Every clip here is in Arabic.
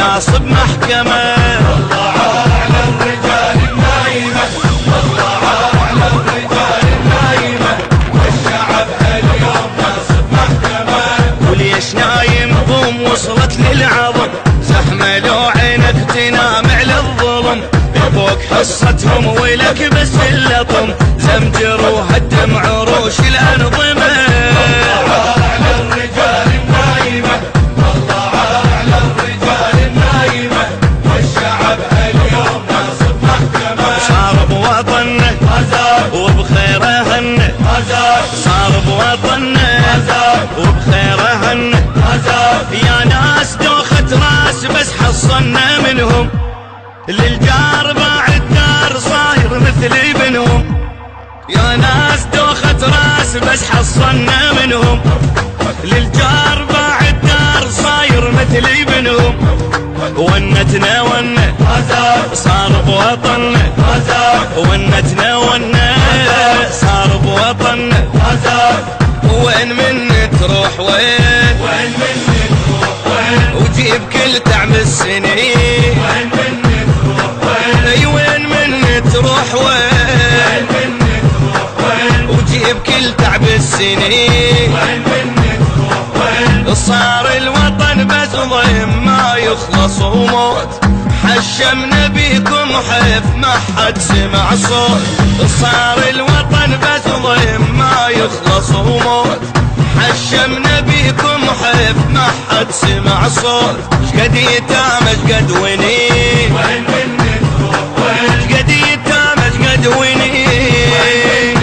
ناصب محكمة. الله على الرجال النايمة، الله على الرجال النايمة، والشعب هاليوم ناصب محكمة. وليش نايم قوم وصلت للعظم، زحمة لو عينك تنام على الظلم، فوق حصتهم ولك بس اللطم، زمجر وهدم عروش الأنظمة. الله على الرجال النايمة، الله على الرجال النايمة، والشعب هاليوم ناصب محكمة. صار بوطنه وبخيره هنه، صار بوطنه وبخيره هنه. يا ناس دوخت راس بس حصلنا منهم، للجار باع الدار صاير مثل ابنهم. يا ناس دوخت راس بس حصلنا منهم، للجار باع الدار صاير مثل ابنهم. ونتنا ونه صار بوطننا، ونتنا ونه صار بوطننا. وين من تروح وين، وين مني تروح وين، وجيب كل تعب السنين. وين مني تروح وين، اي وين من تروح وين، وين مني تروح وين، وجيب كل تعب السنين. وين مني تروح وين. صار الوطن بس ضيم ما يخلص وموت، حشمنا بيكم حيف ما حد سمع صوت. صار الوطن بس ضيم ما يخلص وموت، حشمنا بيكم حيف ما حد سمع صوت. شقد يتامى شقد ونين، وين مني تروح وين، شقد يتامى شقد ونين.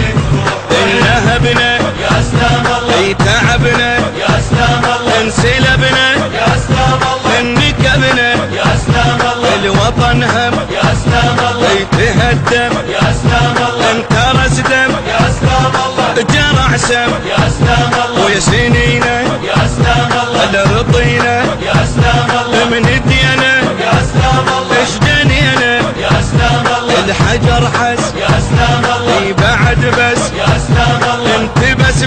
انهبنا يا سلام الله، اي تعبنا يا سلام الله، انسلبنا يا سلام الله، انكبنا. يا سلام الله، الوطن هم يا سلام الله، يتهدم، يا سلام الله، انترس دم، يا سلام الله، جرع سم. يا سلام الله، ويا سنينا يا سلام الله، هلا رضينا يا سلام الله، من دينا يا سلام الله، ايش دنينا. يا سلام الله، الحجر حس يا سلام الله، بعد بس يا سلام الله، انت بس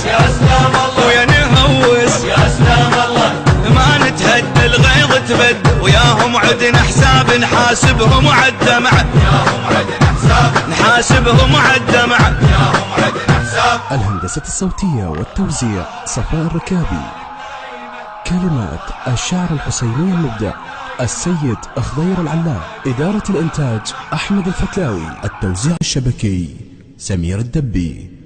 يا سلام الله، ويا نهوس يا سلام الله. ما نتهدى الغيظ تبد، وياهم عدنا حساب نحاسبهم عالدمع، ياهم عدنا حساب، نحاسبهم عالدمع. ياهم عدنا حساب. الهندسة الصوتية والتوزيع صفاء الركابي. كلمات الشاعر الحسيني المبدع السيد خضير العلام. إدارة الإنتاج أحمد الفتلاوي. التوزيع الشبكي سمير الدبي.